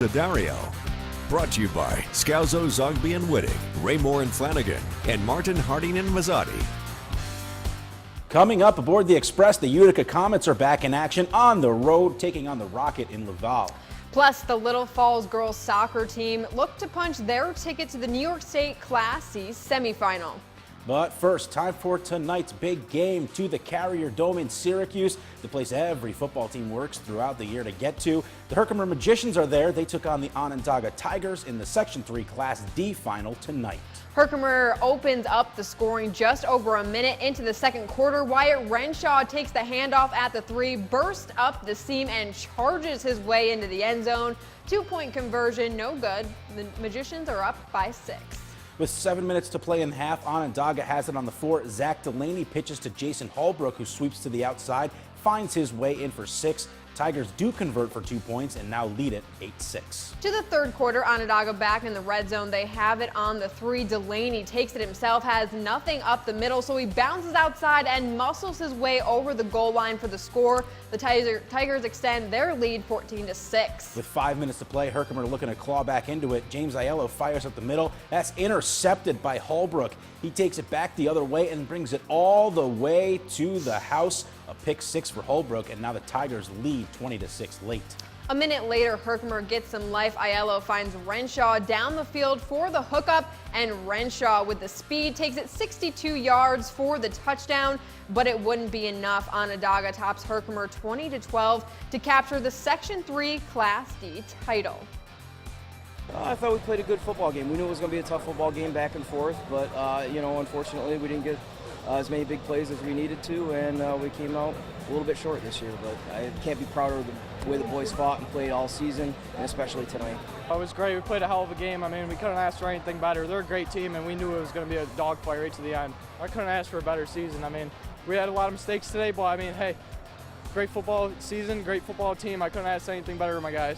the Dario. Brought to you by Scalzo, Zogby and Wittig, Raymore and Flanagan, and Martin, Harding and Mazzotti. Coming up aboard the Express, the Utica Comets are back in action on the road, taking on the Rocket in Laval. Plus, the Little Falls girls soccer team look to punch their ticket to the New York State Class C semifinal. But first, time for tonight's big game to the Carrier Dome in Syracuse, the place every football team works throughout the year to get to. The Herkimer Magicians are there. They took on the Onondaga Tigers in the Section 3 Class D final tonight. Herkimer opens up the scoring just over a minute into the second quarter. Wyatt Renshaw takes the handoff at the 3, bursts up the seam, and charges his way into the end zone. 2-point conversion, no good. The Magicians are up by 6. With 7 minutes to play in half, Onondaga has it on the 4. Zach Delaney pitches to Jason Holbrook, who sweeps to the outside, finds his way in for 6. Tigers do convert for 2 points and now lead it 8-6. To the third quarter, Onondaga back in the red zone. They have it on the 3. Delaney takes it himself, has nothing up the middle, so he bounces outside and muscles his way over the goal line for the score. The Tigers extend their lead 14-6. With 5 minutes to play, Herkimer looking to claw back into it. James Aiello fires up the middle. That's intercepted by Holbrook. He takes it back the other way and brings it all the way to the house. A pick 6 for Holbrook, and now the Tigers lead 20-6 late. A minute later, Herkimer gets some life. Aiello finds Renshaw down the field for the hookup, and Renshaw with the speed takes it 62 yards for the touchdown, but it wouldn't be enough. Onondaga tops Herkimer 20-12 to capture the Section 3 Class D title. I thought we played a good football game. We knew it was going to be a tough football game back and forth, but unfortunately we didn't get as many big plays as we needed to, and we came out a little bit short this year. But I can't be prouder of the way the boys fought and played all season, and especially tonight. It was great. We played a hell of a game. I mean, we couldn't ask for anything better. They're a great team, and we knew it was going to be a dogfight right to the end. I couldn't ask for a better season. I mean, we had a lot of mistakes today, but I mean, hey, great football season, great football team. I couldn't ask anything better of my guys.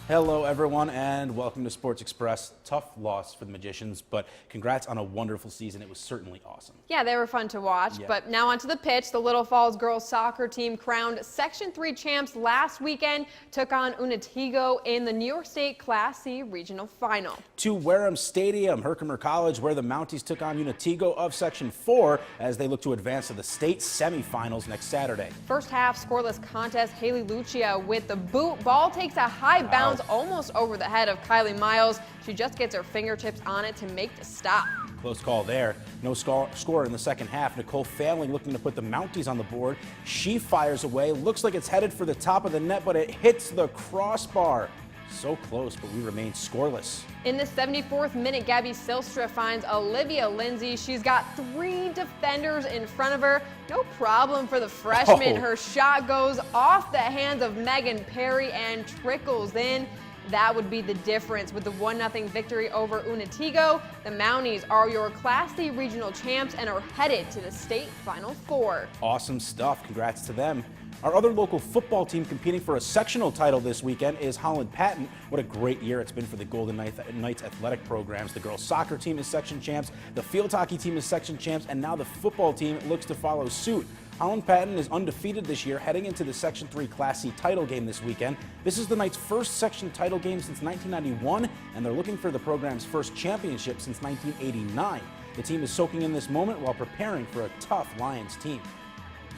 Hello, everyone, and welcome to Sports Express. Tough loss for the Magicians, but congrats on a wonderful season. It was certainly awesome. Yeah, they were fun to watch, but now onto the pitch. The Little Falls girls soccer team crowned Section 3 champs last weekend, took on Unatigo in the New York State Class C regional final. To Wareham Stadium, Herkimer College, where the Mounties took on Unatigo of Section 4 as they look to advance to the state semifinals next Saturday. First half scoreless contest, Haley Lucia with the boot. Ball takes a high bounce almost over the head of Kylie Miles. She just gets her fingertips on it to make the stop. Close call there. No score in the second half. Nicole Failing looking to put the Mounties on the board. She fires away. Looks like it's headed for the top of the net, but it hits the crossbar. So close, but we remain scoreless. In the 74th minute, Gabby Silstra finds Olivia Lindsay. She's got 3 defenders in front of her. No problem for the freshman. Her shot goes off the hands of Megan Perry and trickles in. That would be the difference with the 1-0 victory over Unatigo. The Mounties are your Class C regional champs and are headed to the state Final Four. Awesome stuff. Congrats to them. Our other local football team competing for a sectional title this weekend is Holland Patton. What a great year it's been for the Golden Knights athletic programs. The girls soccer team is section champs, the field hockey team is section champs, and now the football team looks to follow suit. Holland Patton is undefeated this year, heading into the Section 3 Class C title game this weekend. This is the Knights' first section title game since 1991, and they're looking for the program's first championship since 1989. The team is soaking in this moment while preparing for a tough Lions team.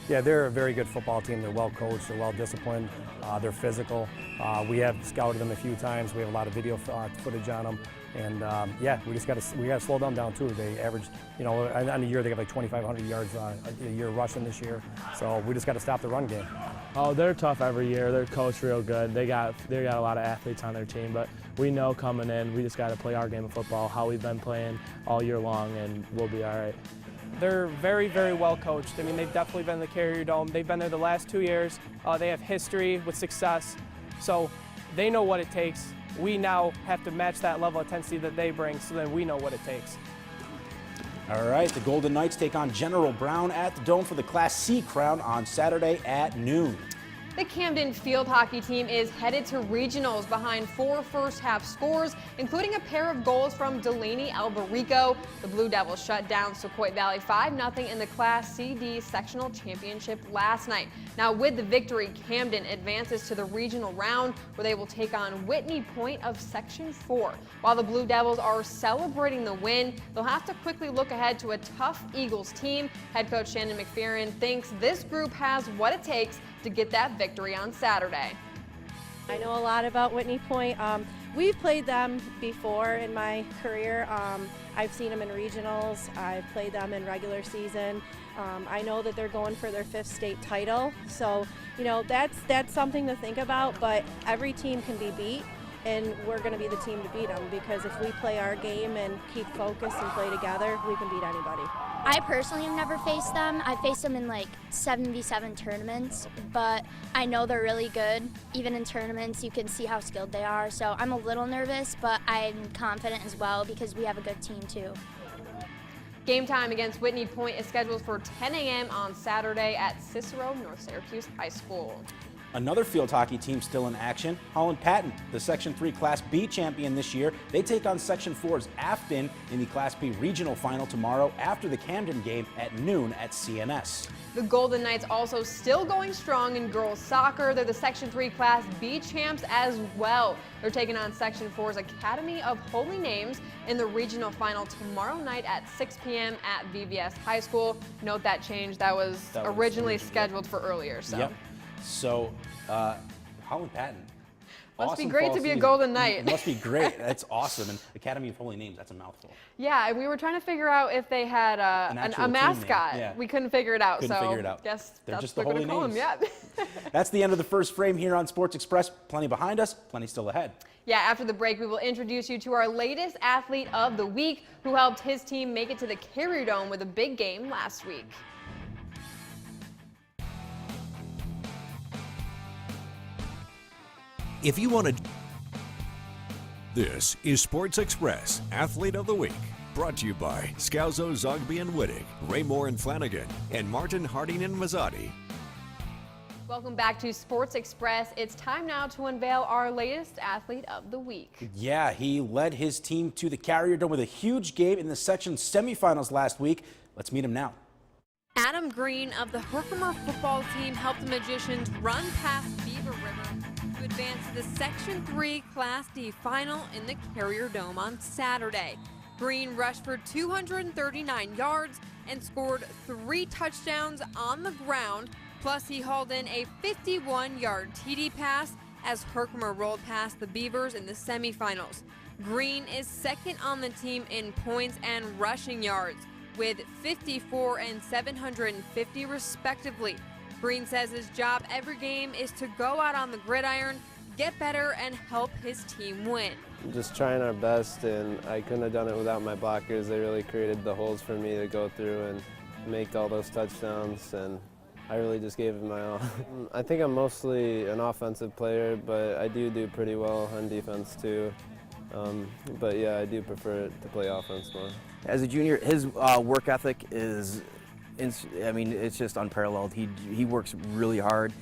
Yeah, they're a very good football team. They're well coached, they're well disciplined, they're physical. We have scouted them a few times. We have a lot of video footage on them. And yeah, we got to slow them down too. They average, on the year they have like 2,500 yards a year rushing this year. So we just got to stop the run game. Oh, they're tough every year. They're coached real good. They got a lot of athletes on their team, but we know coming in, we just got to play our game of football, how we've been playing all year long, and we'll be all right. They're very, very well coached. I mean, they've definitely been in the Carrier Dome. They've been there the last 2 years. They have history with success, so they know what it takes. We now have to match that level of intensity that they bring, so then we know what it takes. All right, the Golden Knights take on General Brown at the Dome for the Class C crown on Saturday at noon. The Camden field hockey team is headed to regionals behind 4 first-half scores, including a pair of goals from Delaney Alberico. The Blue Devils shut down Sequoia Valley 5-0 in the Class CD sectional championship last night. Now, with the victory, Camden advances to the regional round, where they will take on Whitney Point of Section 4. While the Blue Devils are celebrating the win, they'll have to quickly look ahead to a tough Eagles team. Head coach Shannon McPherson thinks this group has what it takes to get that victory on Saturday. I know a lot about Whitney Point. We've played them before in my career. I've seen them in regionals. I've played them in regular season. I know that they're going for their 5th state title. So, you know, that's something to think about, but every team can be beat, and we're going to be the team to beat them, because if we play our game and keep focused and play together, we can beat anybody. I personally have never faced them. I faced them in like 7v7 tournaments, but I know they're really good. Even in tournaments, you can see how skilled they are. So I'm a little nervous, but I'm confident as well because we have a good team too. Game time against Whitney Point is scheduled for 10 a.m. on Saturday at Cicero North Syracuse High School. Another field hockey team still in action, Holland Patton, the Section 3 Class B champion this year. They take on Section 4's Afton in the Class B regional final tomorrow after the Camden game at noon at CNS. The Golden Knights also still going strong in girls soccer. They're the Section 3 Class B champs as well. They're taking on Section 4's Academy of Holy Names in the regional final tomorrow night at 6 p.m. at VVS High School. Note that change. That was originally scheduled for earlier. Yep. So, Holland Patton. Must be great to be a Golden Knight. It must be great. That's awesome. And Academy of Holy Names, that's a mouthful. Yeah, and we were trying to figure out if they had a mascot. Yeah. We couldn't figure it out. Couldn't figure it out. Guess they're that's just what the we're Holy going to call Names. them. Yeah. That's the end of the first frame here on Sports Express. Plenty behind us, plenty still ahead. Yeah, after the break, we will introduce you to our latest athlete of the week who helped his team make it to the Carrier Dome with a big game last week. If you want to... This is Sports Express Athlete of the Week, brought to you by Scalzo, Zogby and Wittig, Raymore and Flanagan, and Martin Harding and Mazzotti. Welcome back to Sports Express. It's time now to unveil our latest athlete of the week. Yeah, he led his team to the Carrier Dome with a huge game in the section semifinals last week. Let's meet him now. Adam Green of the Herkimer football team helped the Magicians run past Beaver River to advance to the Section 3 Class D final in the Carrier Dome on Saturday. Green rushed for 239 yards and scored 3 touchdowns on the ground, plus he hauled in a 51-yard TD pass as Herkimer rolled past the Beavers in the semifinals. Green is second on the team in points and rushing yards, with 54 and 750 respectively. Green says his job every game is to go out on the gridiron, get better, and help his team win. Just trying our best, and I couldn't have done it without my blockers. They really created the holes for me to go through and make all those touchdowns, and I really just gave it my all. I think I'm mostly an offensive player, but I do pretty well on defense too. But yeah, I do prefer to play offense more. As a junior, his work ethic is, I mean, it's just unparalleled. He works really hard.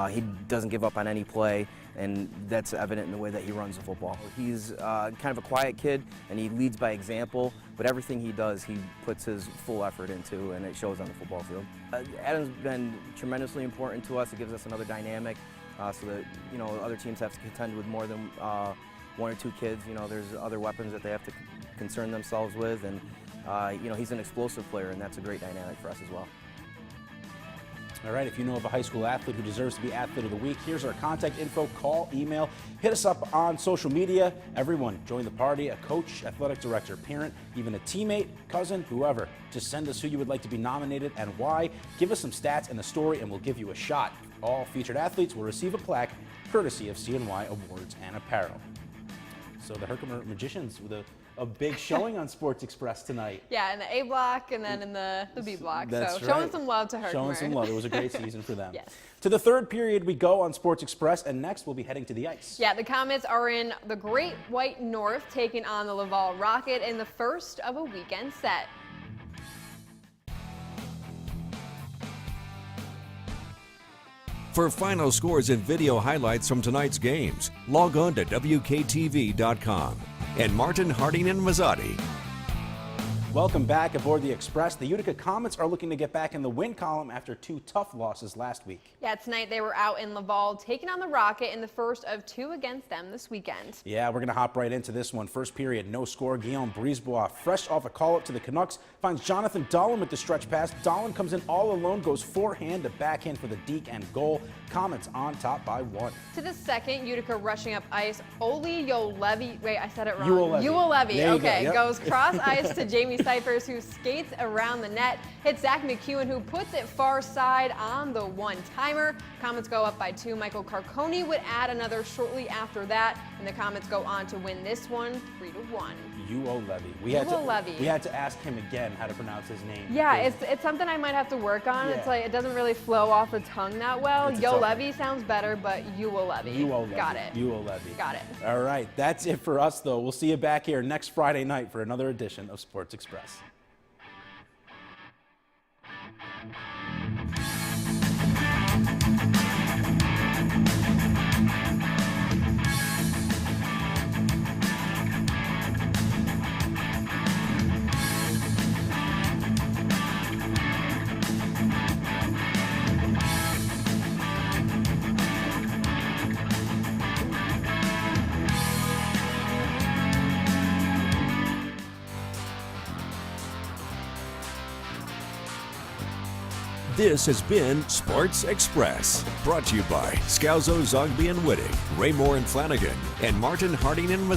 He doesn't give up on any play, and that's evident in the way that he runs the football. He's kind of a quiet kid, and he leads by example, but everything he does, he puts his full effort into, and it shows on the football field. Adam's been tremendously important to us. It gives us another dynamic so that, you know, other teams have to contend with more than 1 or 2 kids. You know, there's other weapons that they have to concern themselves with, and you know, he's an explosive player, and that's a great dynamic for us as well. All right, if you know of a high school athlete who deserves to be Athlete of the Week, here's our contact info, call, email, hit us up on social media. Everyone, join the party, a coach, athletic director, parent, even a teammate, cousin, whoever. Just send us who you would like to be nominated and why. Give us some stats and a story, and we'll give you a shot. All featured athletes will receive a plaque courtesy of CNY Awards and Apparel. So the Herkimer Magicians with a big showing on Sports Express tonight. Yeah, in the A block and then in the B block. That's so right. Showing some love to Herkimer. Showing some love. It was a great season for them. Yes. To the third period we go on Sports Express, and next we'll be heading to the ice. Yeah, the Comets are in the Great White North taking on the Laval Rocket in the first of a weekend set. For final scores and video highlights from tonight's games, log on to WKTV.com. And Martin, Harding, and Mazzotti. Welcome back aboard the Express. The Utica Comets are looking to get back in the win column after 2 tough losses last week. Yeah, tonight they were out in Laval taking on the Rocket in the first of 2 against them this weekend. Yeah, we're going to hop right into this one. First period, no score. Guillaume Brisebois, fresh off a call-up to the Canucks, finds Jonathan Dahlin with the stretch pass. Dahlin comes in all alone, goes forehand to backhand for the deke and goal. Comets on top by 1. To the second, Utica rushing up ice. Oli Ulevi, wait, I said it wrong. Ulevi. There you Okay, go. Yep. goes cross ice to Jamie Cyphers, who skates around the net, hits Zach McEwen, who puts it far side on the one-timer. Comets go up by 2. Michael Carconi would add another shortly after that, and the Comets go on to win this one 3-1. Ulevi. We had to ask him again how to pronounce his name. Yeah, it's something I might have to work on. Yeah. It's like it doesn't really flow off the tongue that well. It's a tough Ulevi sounds better, but Ulevi. Got it. Ulevi. Got it. All right, that's it for us, though. We'll see you back here next Friday night for another edition of Sports Express. This has been Sports Express, brought to you by Scalzo, Zogby and Wittig, Raymore and Flanagan, and Martin, Harding and Mazzotti.